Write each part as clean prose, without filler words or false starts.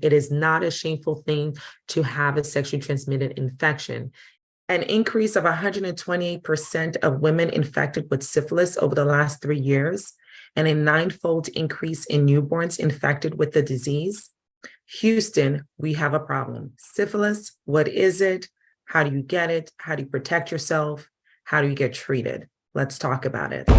It is not a shameful thing to have a sexually transmitted infection. An increase of 128% of women infected with syphilis over the last 3 years, and a 9-fold increase in newborns infected with the disease. Houston, we have a problem. Syphilis, what is it? How do you get it? How do you protect yourself? How do you get treated? Let's talk about it.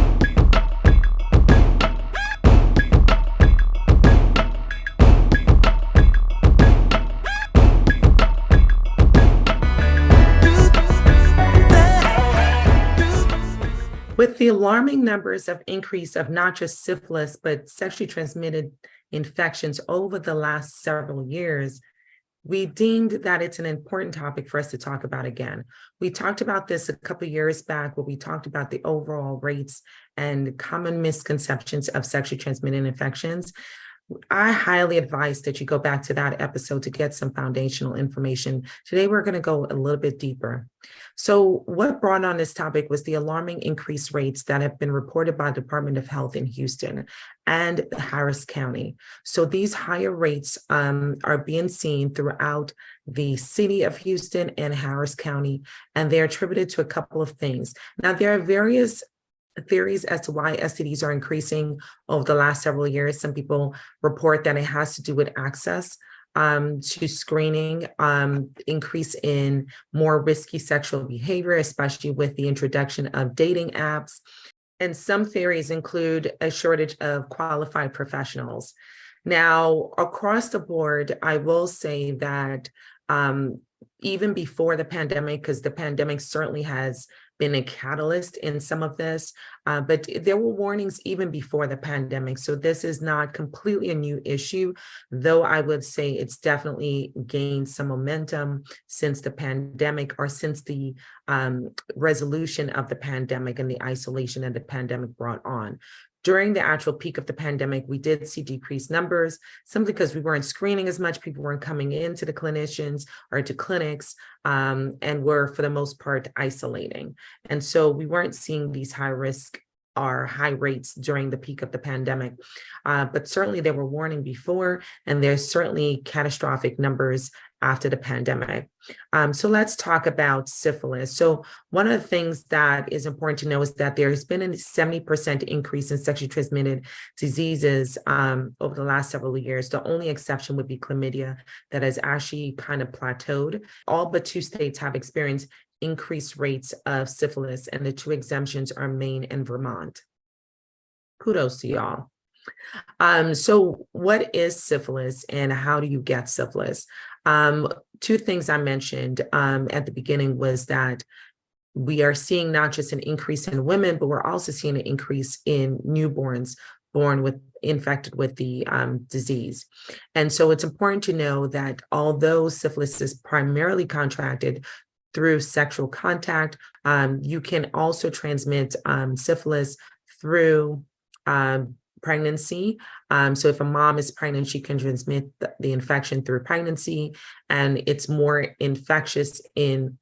With the alarming numbers of increase of not just syphilis, but sexually transmitted infections over the last several years, we deemed that it's an important topic for us to talk about again. We talked about this a couple of years back where we talked about the overall rates and common misconceptions of sexually transmitted infections. I highly advise that you go back to that episode to get some foundational information. Today, we're going to go a little bit deeper. So what brought on this topic was the alarming increased rates that have been reported by the Department of Health in Houston and Harris County. So these higher rates are being seen throughout the city of Houston and Harris County, and they're attributed to a couple of things. Now, there are various theories as to why STDs are increasing over the last several years. Some people report that it has to do with access to screening, increase in more risky sexual behavior, especially with the introduction of dating apps. And some theories include a shortage of qualified professionals. Now, across the board, I will say that even before the pandemic, because the pandemic certainly has been a catalyst in some of this, but there were warnings even before the pandemic. So this is not completely a new issue, though I would say it's definitely gained some momentum since the pandemic, or since the resolution of the pandemic and the isolation that the pandemic brought on. During the actual peak of the pandemic, we did see decreased numbers, simply because we weren't screening as much. People weren't coming into the clinicians or to clinics, and were, for the most part, isolating. And so we weren't seeing these high risk or high rates during the peak of the pandemic. But certainly there were warning before, and there's certainly catastrophic numbers after the pandemic. So let's talk about syphilis. So one of the things that is important to know is that there has been a 70% increase in sexually transmitted diseases over the last several years. The only exception would be chlamydia, that has actually kind of plateaued. All but 2 states have experienced increased rates of syphilis, and the 2 exemptions are Maine and Vermont. Kudos to y'all. So what is syphilis and how do you get syphilis? 2 things I mentioned at the beginning was that we are seeing not just an increase in women, but we're also seeing an increase in newborns born with infected with the disease. And so it's important to know that although syphilis is primarily contracted through sexual contact, you can also transmit syphilis through pregnancy. So if a mom is pregnant, she can transmit the infection through pregnancy, and it's more infectious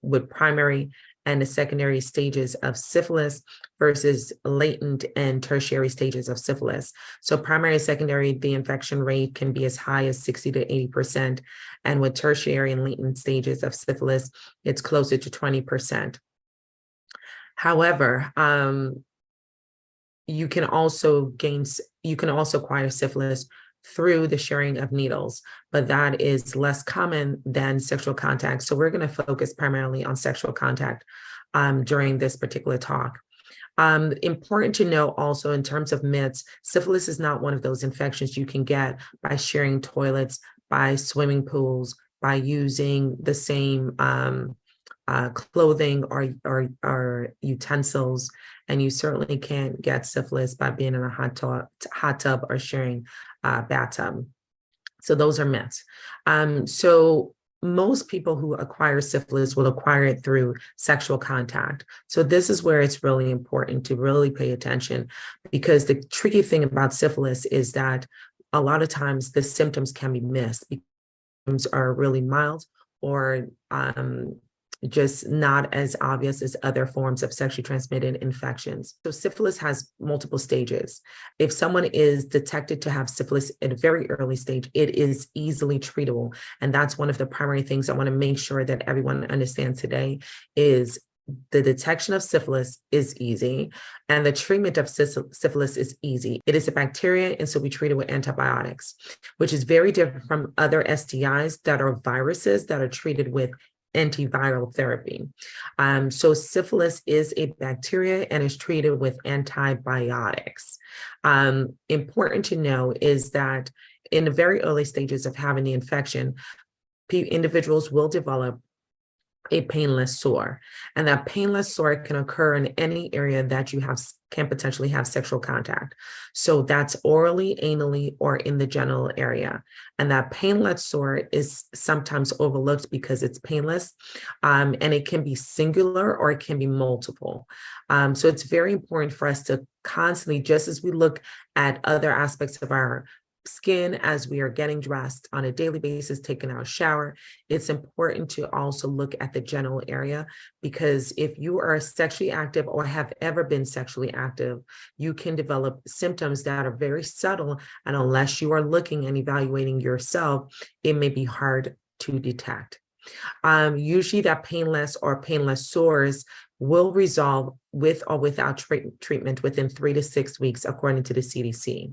with primary and the secondary stages of syphilis versus latent and tertiary stages of syphilis. So primary and secondary, the infection rate can be as high as 60 to 80%. And with tertiary and latent stages of syphilis, it's closer to 20%. However, you can also acquire syphilis through the sharing of needles, but that is less common than sexual contact. So we're going to focus primarily on sexual contact during this particular talk. Important to know also, in terms of myths, syphilis is not one of those infections you can get by sharing toilets, by swimming pools, by using the same clothing or utensils, and you certainly can't get syphilis by being in a hot tub or sharing a bathtub. So those are myths. So most people who acquire syphilis will acquire it through sexual contact. So this is where it's really important to really pay attention, because the tricky thing about syphilis is that a lot of times the symptoms can be missed. Symptoms are really mild, or just not as obvious as other forms of sexually transmitted infections. So syphilis has multiple stages. If someone is detected to have syphilis at a very early stage, it is easily treatable. And that's one of the primary things I want to make sure that everyone understands today is the detection of syphilis is easy, and the treatment of syphilis is easy. It is a bacteria, and so we treat it with antibiotics, which is very different from other STIs that are viruses that are treated with antiviral therapy. So syphilis is a bacteria and is treated with antibiotics. Important to know is that in the very early stages of having the infection, individuals will develop a painless sore, and that painless sore can occur in any area that you can potentially have sexual contact. So that's orally, anally, or in the genital area. And that painless sore is sometimes overlooked because it's painless, and it can be singular or it can be multiple. So it's very important for us to constantly, just as we look at other aspects of our skin as we are getting dressed on a daily basis, taking our shower, it's important to also look at the genital area, because if you are sexually active or have ever been sexually active, you can develop symptoms that are very subtle, and unless you are looking and evaluating yourself, it may be hard to detect. Usually that painless or painless sores will resolve with or without treatment within 3 to 6 weeks, according to the CDC.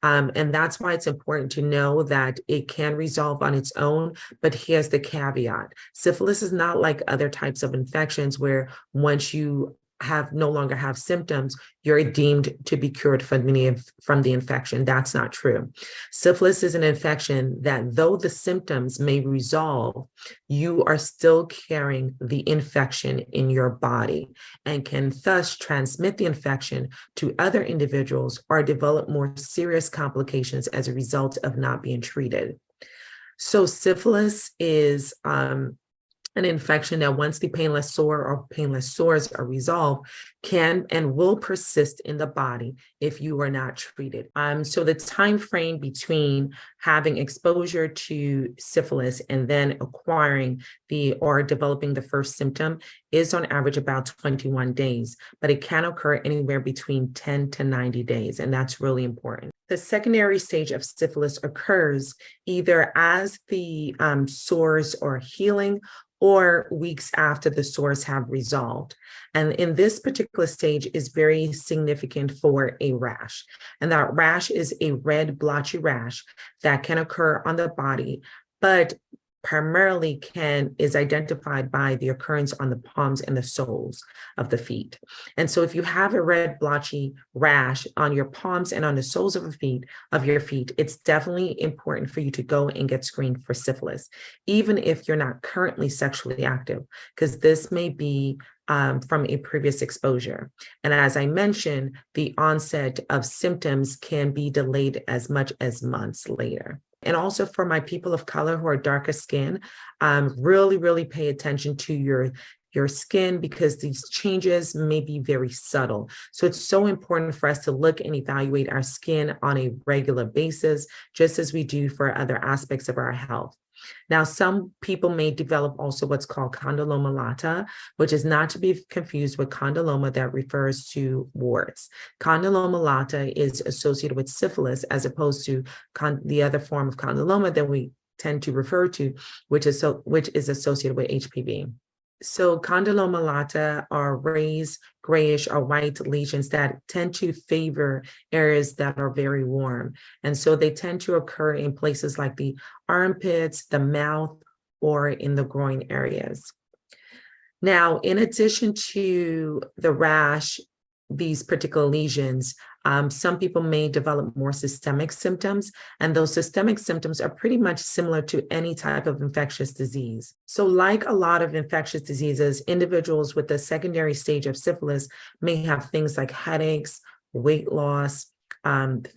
And that's why it's important to know that it can resolve on its own, but here's the caveat. Syphilis is not like other types of infections where once you no longer have symptoms, you're deemed to be cured from the infection. That's not true. Syphilis is an infection that though the symptoms may resolve, you are still carrying the infection in your body and can thus transmit the infection to other individuals or develop more serious complications as a result of not being treated. So syphilis is an infection that once the painless sore or painless sores are resolved can and will persist in the body if you are not treated. So the time frame between having exposure to syphilis and then acquiring or developing the first symptom is on average about 21 days, but it can occur anywhere between 10 to 90 days, and that's really important. The secondary stage of syphilis occurs either as the sores are healing or weeks after the sores have resolved. And in this particular stage is very significant for a rash. And that rash is a red blotchy rash that can occur on the body, but primarily is identified by the occurrence on the palms and the soles of the feet. And so if you have a red blotchy rash on your palms and on the soles of your feet, it's definitely important for you to go and get screened for syphilis, even if you're not currently sexually active, because this may be from a previous exposure. And as I mentioned, the onset of symptoms can be delayed as much as months later. And also for my people of color who are darker skin, really pay attention to your skin, because these changes may be very subtle. So it's so important for us to look and evaluate our skin on a regular basis, just as we do for other aspects of our health. Now, some people may develop also what's called condyloma lata, which is not to be confused with condyloma that refers to warts. Condyloma lata is associated with syphilis as opposed to the other form of condyloma that we tend to refer to, which is associated with HPV. So condyloma lata are raised grayish or white lesions that tend to favor areas that are very warm. And so they tend to occur in places like the armpits, the mouth, or in the groin areas. Now, in addition to the rash, these particular lesions, some people may develop more systemic symptoms, and those systemic symptoms are pretty much similar to any type of infectious disease. So like a lot of infectious diseases, individuals with the secondary stage of syphilis may have things like headaches, weight loss,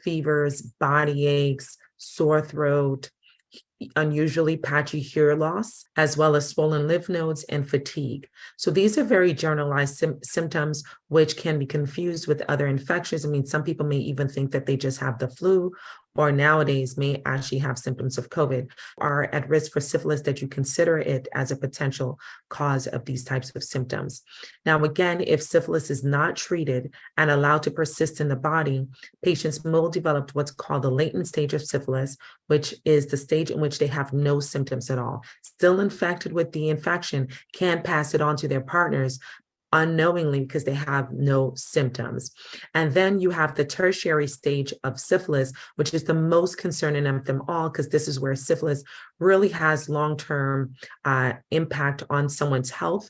fevers, body aches, sore throat, unusually patchy hair loss, as well as swollen lymph nodes and fatigue. So these are very generalized symptoms, which can be confused with other infections. I mean, some people may even think that they just have the flu or nowadays may actually have symptoms of COVID, are at risk for syphilis, that you consider it as a potential cause of these types of symptoms. Now, again, if syphilis is not treated and allowed to persist in the body, patients will develop what's called the latent stage of syphilis, which is the stage in which they have no symptoms at all. Still infected with the infection, can pass it on to their partners unknowingly because they have no symptoms. And then you have the tertiary stage of syphilis, which is the most concerning of them all, because this is where syphilis really has long-term impact on someone's health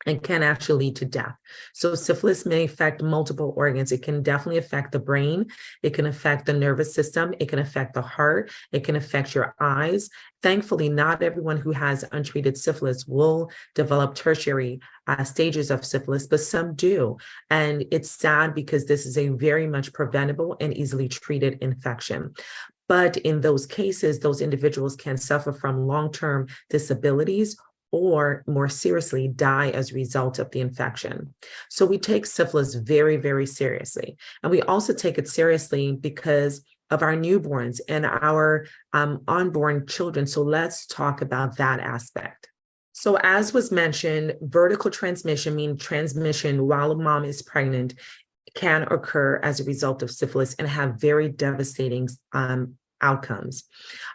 and can actually lead to death. So syphilis may affect multiple organs. It can definitely affect the brain. It can affect the nervous system. It can affect the heart. It can affect your eyes. Thankfully, not everyone who has untreated syphilis will develop tertiary stages of syphilis, but some do. And it's sad because this is a very much preventable and easily treated infection. But in those cases, those individuals can suffer from long-term disabilities or more seriously, die as a result of the infection. So we take syphilis very, very seriously. And we also take it seriously because of our newborns and our unborn children. So let's talk about that aspect. So as was mentioned, vertical transmission, meaning transmission while a mom is pregnant, can occur as a result of syphilis and have very devastating outcomes.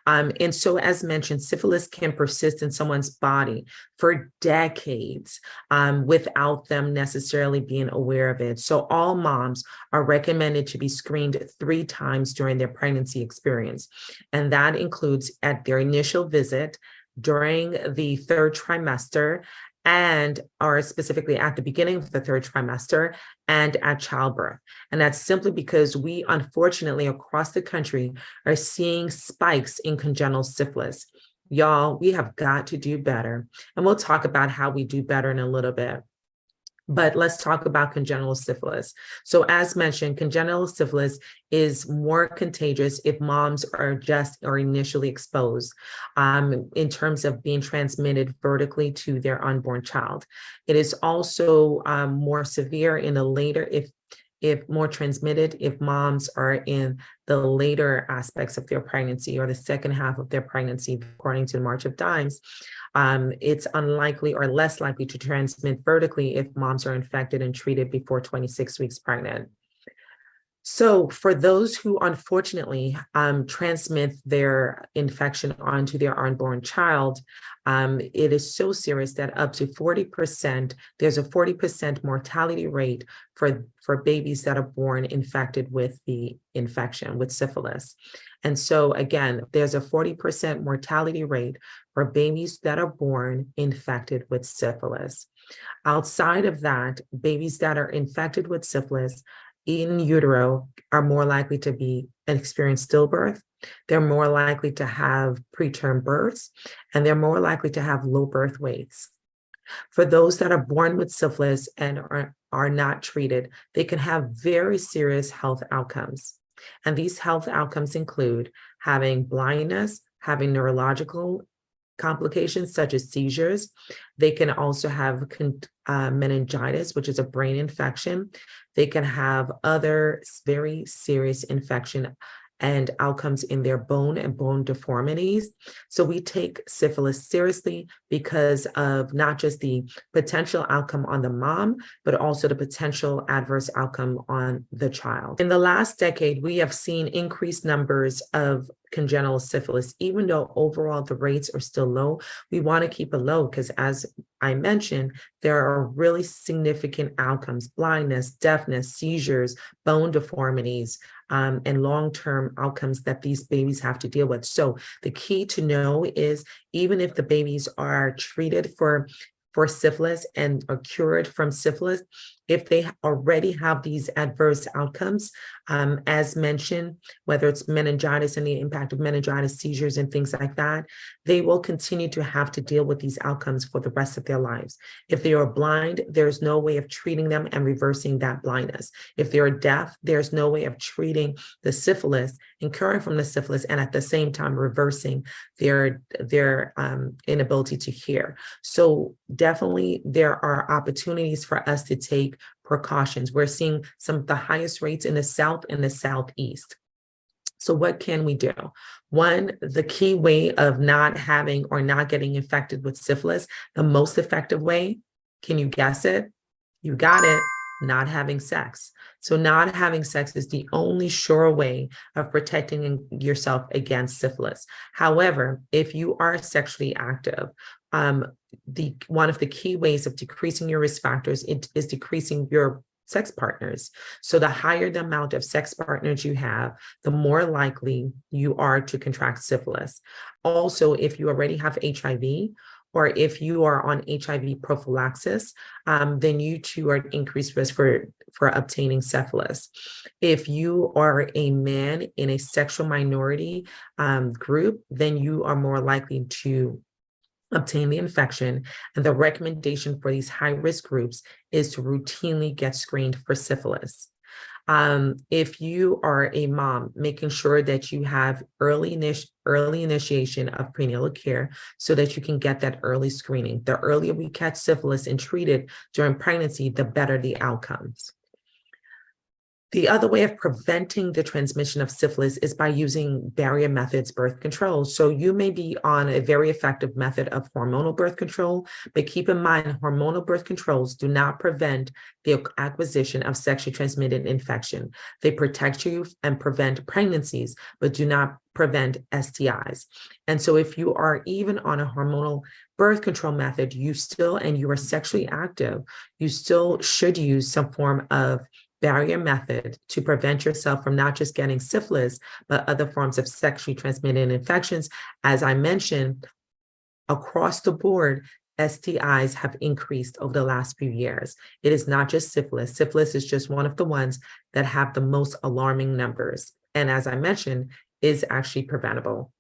And so, as mentioned, syphilis can persist in someone's body for decades without them necessarily being aware of it. So all moms are recommended to be screened 3 times during their pregnancy experience. And that includes at their initial visit, during the 3rd trimester, and are specifically at the beginning of the 3rd trimester and at childbirth. And that's simply because we, unfortunately, across the country are seeing spikes in congenital syphilis. Y'all, we have got to do better. And we'll talk about how we do better in a little bit. But let's talk about congenital syphilis. So as mentioned, congenital syphilis is more contagious if moms are just or initially exposed in terms of being transmitted vertically to their unborn child. It is also more severe in the later, if more transmitted, if moms are in the later aspects of their pregnancy or the second half of their pregnancy, according to the March of Dimes. It's unlikely or less likely to transmit vertically if moms are infected and treated before 26 weeks pregnant. So for those who unfortunately transmit their infection onto their unborn child, it is so serious that up to 40%, there's a 40% mortality rate for babies that are born infected with the infection, with syphilis. And so again, there's a 40% mortality rate for babies that are born infected with syphilis. Outside of that, babies that are infected with syphilis in utero are more likely to experience stillbirth. They're more likely to have preterm births, and they're more likely to have low birth weights. For those that are born with syphilis and are not treated, they can have very serious health outcomes. And these health outcomes include having blindness, having neurological complications such as seizures. They can also have meningitis, which is a brain infection. They can have other very serious infection and outcomes in their bone and bone deformities. So we take syphilis seriously because of not just the potential outcome on the mom, but also the potential adverse outcome on the child. In the last decade, we have seen increased numbers of congenital syphilis. Even though overall the rates are still low, we want to keep it low because, as I mentioned, there are really significant outcomes: blindness, deafness, seizures, bone deformities, and long-term outcomes that these babies have to deal with. So the key to know is, even if the babies are treated for syphilis and are cured from syphilis, if they already have these adverse outcomes, as mentioned, whether it's meningitis and the impact of meningitis, seizures, and things like that, they will continue to have to deal with these outcomes for the rest of their lives. If they are blind, there's no way of treating them and reversing that blindness. If they are deaf, there's no way of treating the syphilis and curing from the syphilis and at the same time reversing their inability to hear. So definitely there are opportunities for us to take precautions. We're seeing some of the highest rates in the South and the Southeast. So what can we do? One, the key way of not having or not getting infected with syphilis, the most effective way, can you guess it? You got it, not having sex. So not having sex is the only sure way of protecting yourself against syphilis. However, if you are sexually active, one of the key ways of decreasing your risk factors is decreasing your sex partners. So the higher the amount of sex partners you have, the more likely you are to contract syphilis. Also, if you already have HIV, or if you are on HIV prophylaxis, then you too are at increased risk for obtaining syphilis. If you are a man in a sexual minority group, then you are more likely to obtain the infection. And the recommendation for these high-risk groups is to routinely get screened for syphilis. If you are a mom, making sure that you have early initiation of prenatal care so that you can get that early screening. The earlier we catch syphilis and treat it during pregnancy, the better the outcomes. The other way of preventing the transmission of syphilis is by using barrier methods, birth control. So you may be on a very effective method of hormonal birth control, but keep in mind, hormonal birth controls do not prevent the acquisition of sexually transmitted infection. They protect you and prevent pregnancies, but do not prevent STIs. And so if you are even on a hormonal birth control method, you are sexually active, you still should use some form of barrier method to prevent yourself from not just getting syphilis, but other forms of sexually transmitted infections. As I mentioned, across the board, STIs have increased over the last few years. It is not just syphilis. Syphilis is just one of the ones that have the most alarming numbers. And as I mentioned, is actually preventable.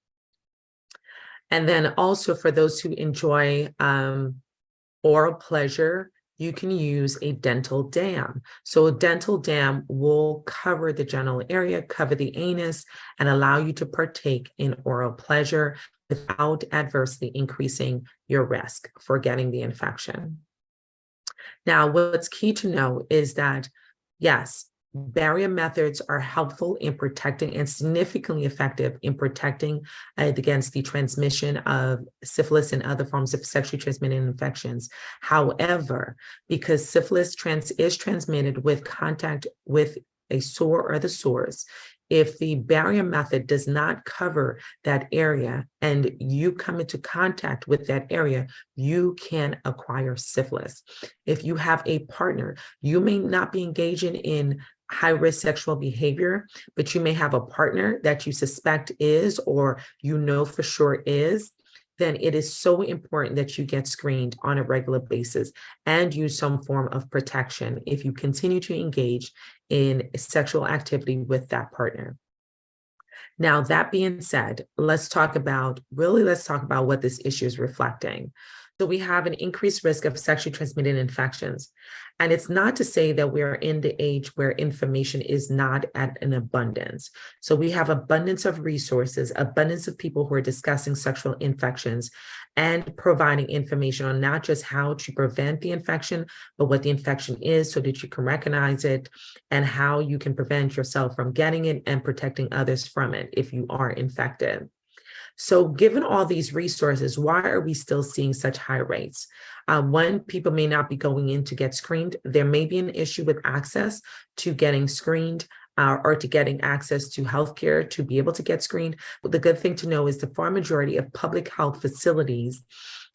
And then also for those who enjoy oral pleasure, you can use a dental dam. So a dental dam will cover the genital area, cover the anus, and allow you to partake in oral pleasure without adversely increasing your risk for getting the infection. Now, what's key to know is that, yes, barrier methods are helpful in protecting and significantly effective in protecting against the transmission of syphilis and other forms of sexually transmitted infections. However, because syphilis is transmitted with contact with a sore or the sores, if the barrier method does not cover that area and you come into contact with that area, you can acquire syphilis. If you have a partner, you may not be engaging in high-risk sexual behavior, but you may have a partner that you suspect is, or you know for sure is, then it is so important that you get screened on a regular basis and use some form of protection if you continue to engage in sexual activity with that partner. Now, that being said, let's talk about what this issue is reflecting. So we have an increased risk of sexually transmitted infections. And it's not to say that we're in the age where information is not at an abundance. So we have abundance of resources, abundance of people who are discussing sexual infections and providing information on not just how to prevent the infection, but what the infection is so that you can recognize it and how you can prevent yourself from getting it and protecting others from it if you are infected. So given all these resources, why are we still seeing such high rates? One, people may not be going in to get screened. There may be an issue with access to getting screened or to getting access to healthcare to be able to get screened. But the good thing to know is the far majority of public health facilities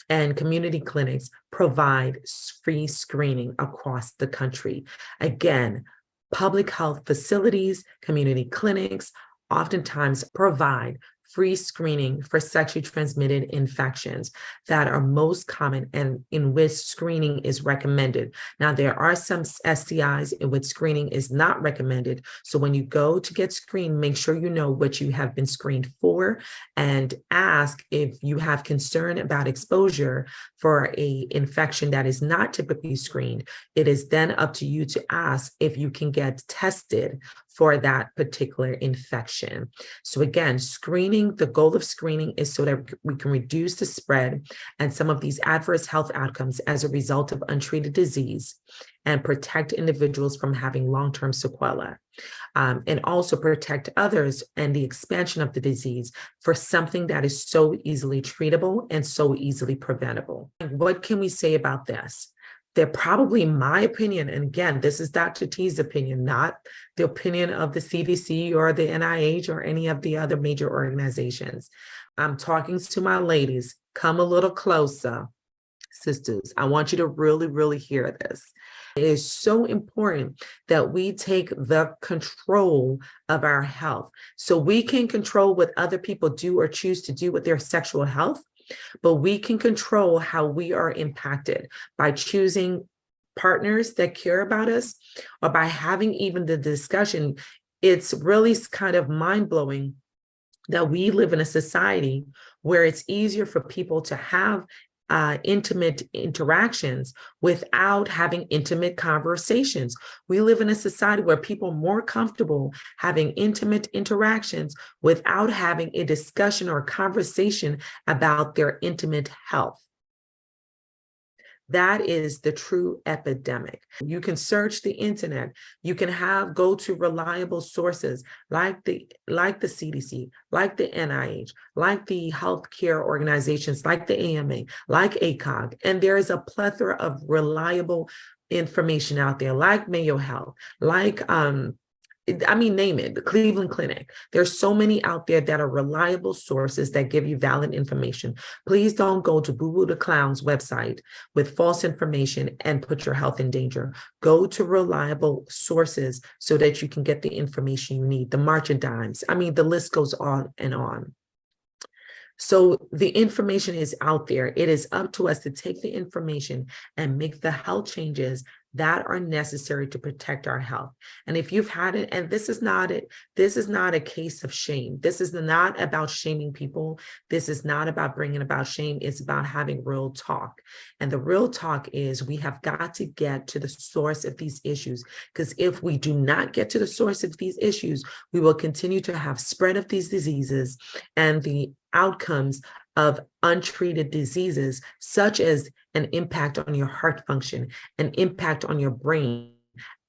and community clinics provide free screening across the country. Again, public health facilities, community clinics oftentimes provide free screening for sexually transmitted infections that are most common and in which screening is recommended. Now, there are some STIs in which screening is not recommended. So when you go to get screened, make sure you know what you have been screened for and ask if you have concern about exposure for an infection that is not typically screened. It is then up to you to ask if you can get tested for that particular infection. So again, screening, the goal of screening is so that we can reduce the spread and some of these adverse health outcomes as a result of untreated disease and protect individuals from having long-term sequelae. And also protect others and the expansion of the disease for something that is so easily treatable and so easily preventable. What can we say about this? They're probably my opinion, and again, this is Dr. T's opinion, not the opinion of the CDC or the NIH or any of the other major organizations. I'm talking to my ladies. Come a little closer, sisters. I want you to really, really hear this. It is so important that we take the control of our health so we can control what other people do or choose to do with their sexual health, but we can control how we are impacted by choosing partners that care about us or by having even the discussion. It's really kind of mind-blowing that we live in a society where it's easier for people to have intimate interactions without having intimate conversations. We live in a society where people are more comfortable having intimate interactions without having a discussion or conversation about their intimate health. That is the true epidemic. You can search the internet. You can go to reliable sources like the CDC, like the NIH, like the healthcare organizations, like the AMA, like ACOG, and there is a plethora of reliable information out there, like Mayo Health, like name it, the Cleveland Clinic. There's so many out there that are reliable sources that give you valid information. Please don't go to Boo Boo the Clown's website with false information and put your health in danger. Go to reliable sources so that you can get the information you need. The March of Dimes. The list goes on and on. So the information is out there. It is up to us to take the information and make the health changes that are necessary to protect our health. And if you've had it, and this is not a case of shame. This is not about shaming people. This is not about bringing about shame. It's about having real talk. And the real talk is we have got to get to the source of these issues, because if we do not get to the source of these issues, we will continue to have spread of these diseases and the outcomes of untreated diseases, such as an impact on your heart function, an impact on your brain,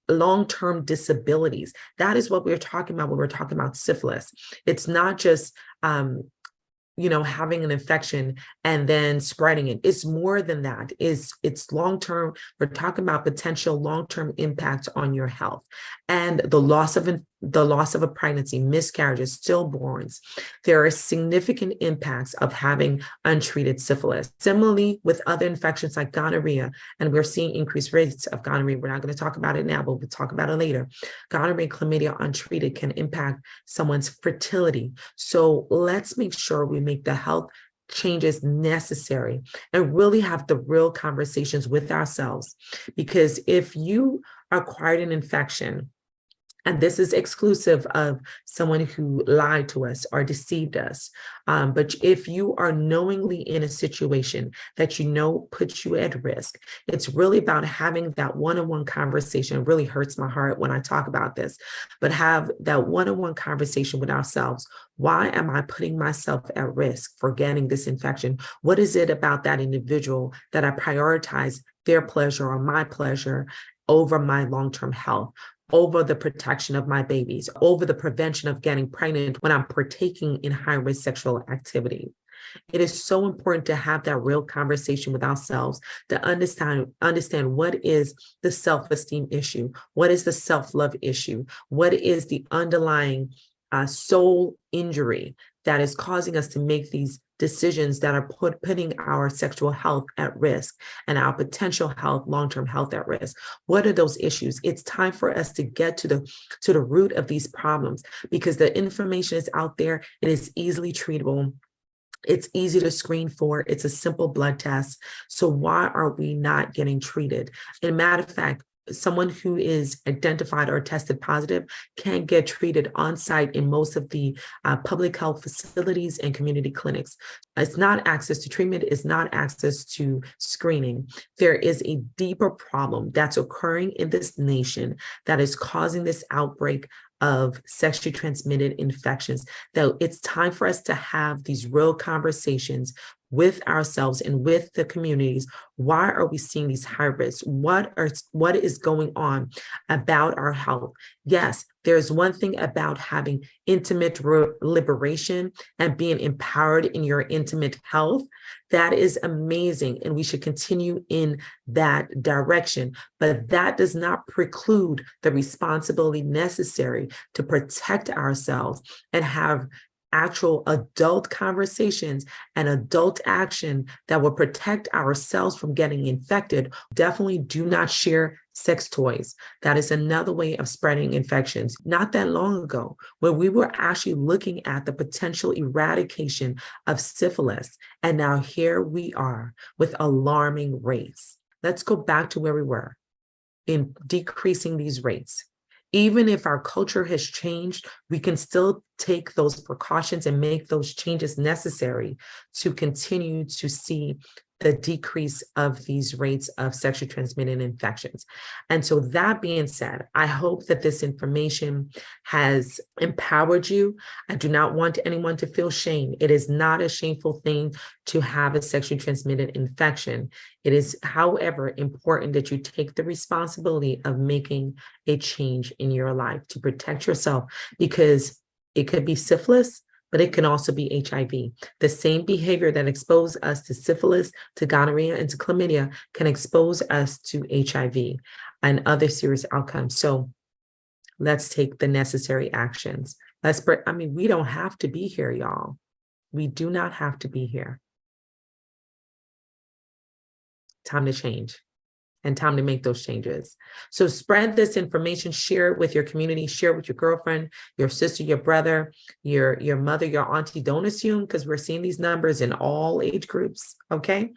long-term disabilities. That is what we're talking about when we're talking about syphilis. It's not just having an infection and then spreading it. It's more than that. It's long-term. We're talking about potential long-term impacts on your health and the loss of a pregnancy, miscarriages, stillborns. There are significant impacts of having untreated syphilis. Similarly, with other infections like gonorrhea, and we're seeing increased rates of gonorrhea. We're not going to talk about it now, but we'll talk about it later. Gonorrhea, chlamydia untreated can impact someone's fertility. So let's make sure we make the health changes necessary and really have the real conversations with ourselves. Because if you acquired an infection, and this is exclusive of someone who lied to us or deceived us. But if you are knowingly in a situation that puts you at risk, it's really about having that one-on-one conversation. It really hurts my heart when I talk about this, but have that one-on-one conversation with ourselves. Why am I putting myself at risk for getting this infection? What is it about that individual that I prioritize their pleasure or my pleasure over my long-term health, over the protection of my babies, over the prevention of getting pregnant when I'm partaking in high-risk sexual activity? It is so important to have that real conversation with ourselves to understand what is the self-esteem issue, what is the self-love issue, what is the underlying soul injury that is causing us to make these decisions that are putting our sexual health at risk and our potential health, long-term health at risk. What are those issues? It's time for us to get to the root of these problems, because the information is out there. It is easily treatable. It's easy to screen for. It's a simple blood test. So why are we not getting treated? As a matter of fact, someone who is identified or tested positive can get treated on site in most of the public health facilities and community clinics. It's not access to treatment, it's not access to screening. There is a deeper problem that's occurring in this nation that is causing this outbreak of sexually transmitted infections, that it's time for us to have these real conversations with ourselves and with the communities. Why are we seeing these high risks? What is going on about our health? Yes, there's one thing about having intimate liberation and being empowered in your intimate health. That is amazing, and we should continue in that direction. But that does not preclude the responsibility necessary to protect ourselves and have actual adult conversations and adult action that will protect ourselves from getting infected. Definitely do not share sex toys. That is another way of spreading infections. Not that long ago, when we were actually looking at the potential eradication of syphilis, and now here we are with alarming rates. Let's go back to where we were in decreasing these rates. Even if our culture has changed, we can still take those precautions and make those changes necessary to continue to see the decrease of these rates of sexually transmitted infections. And so that being said, I hope that this information has empowered you. I do not want anyone to feel shame. It is not a shameful thing to have a sexually transmitted infection. It is, however, important that you take the responsibility of making a change in your life to protect yourself, because it could be syphilis, but it can also be HIV. The same behavior that exposed us to syphilis, to gonorrhea, and to chlamydia can expose us to HIV and other serious outcomes. So let's take the necessary actions. We don't have to be here, y'all. We do not have to be here. Time to change. And time to make those changes. So spread this information, share it with your community, share it with your girlfriend, your sister, your brother, your mother, your auntie. Don't assume, because we're seeing these numbers in all age groups, okay?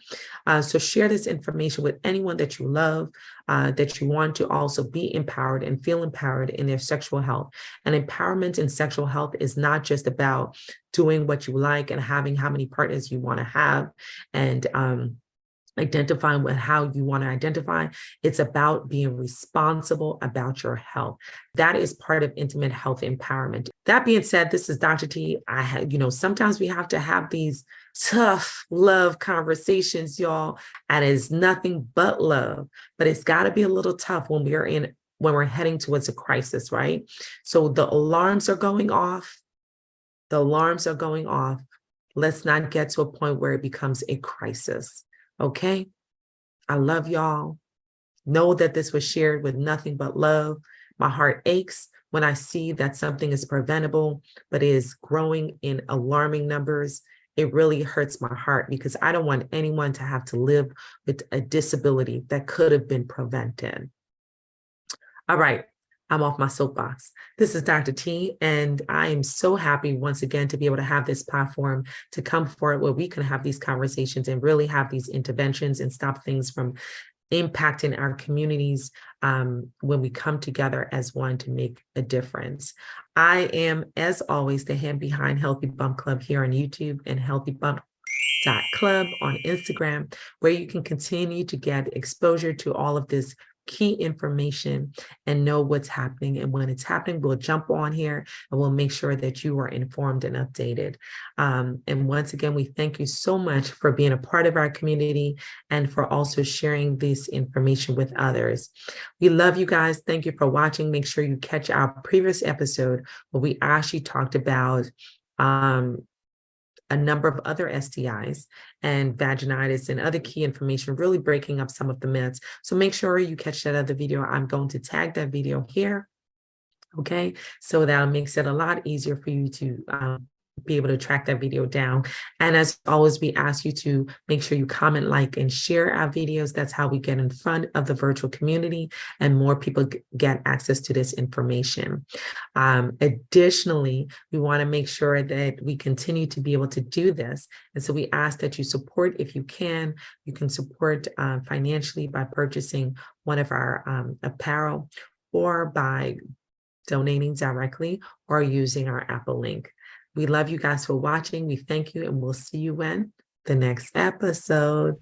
So share this information with anyone that you love, that you want to also be empowered and feel empowered in their sexual health. And empowerment in sexual health is not just about doing what you like and having how many partners you want to have and identifying with how you want to identify. It's about being responsible about your health. That is part of intimate health empowerment. That being said, this is Dr. T. Sometimes we have to have these tough love conversations, y'all, and it's nothing but love, but it's got to be a little tough when we're heading towards a crisis, right? So the alarms are going off. The alarms are going off. Let's not get to a point where it becomes a crisis. Okay, I love y'all. Know that this was shared with nothing but love. My heart aches when I see that something is preventable, but is growing in alarming numbers. It really hurts my heart because I don't want anyone to have to live with a disability that could have been prevented. All right. I'm off my soapbox. This is Dr. T, and I am so happy once again to be able to have this platform to come forward where we can have these conversations and really have these interventions and stop things from impacting our communities when we come together as one to make a difference. I am, as always, the hand behind Healthy Bump Club here on YouTube and healthybump.club on Instagram, where you can continue to get exposure to all of this key information and know what's happening. And when it's happening, we'll jump on here and we'll make sure that you are informed and updated. And once again, we thank you so much for being a part of our community and for also sharing this information with others. We love you guys. Thank you for watching. Make sure you catch our previous episode where we actually talked about a number of other STIs and vaginitis and other key information, really breaking up some of the myths. So make sure you catch that other video. I'm going to tag that video here, okay? So that makes it a lot easier for you to be able to track that video down. And as always, we ask you to make sure you comment, like, and share our videos. That's how we get in front of the virtual community and more people get access to this information. Additionally, we want to make sure that we continue to be able to do this. And so we ask that you support, if you can support financially by purchasing one of our apparel or by donating directly or using our Apple link. We love you guys for watching. We thank you, and we'll see you in the next episode.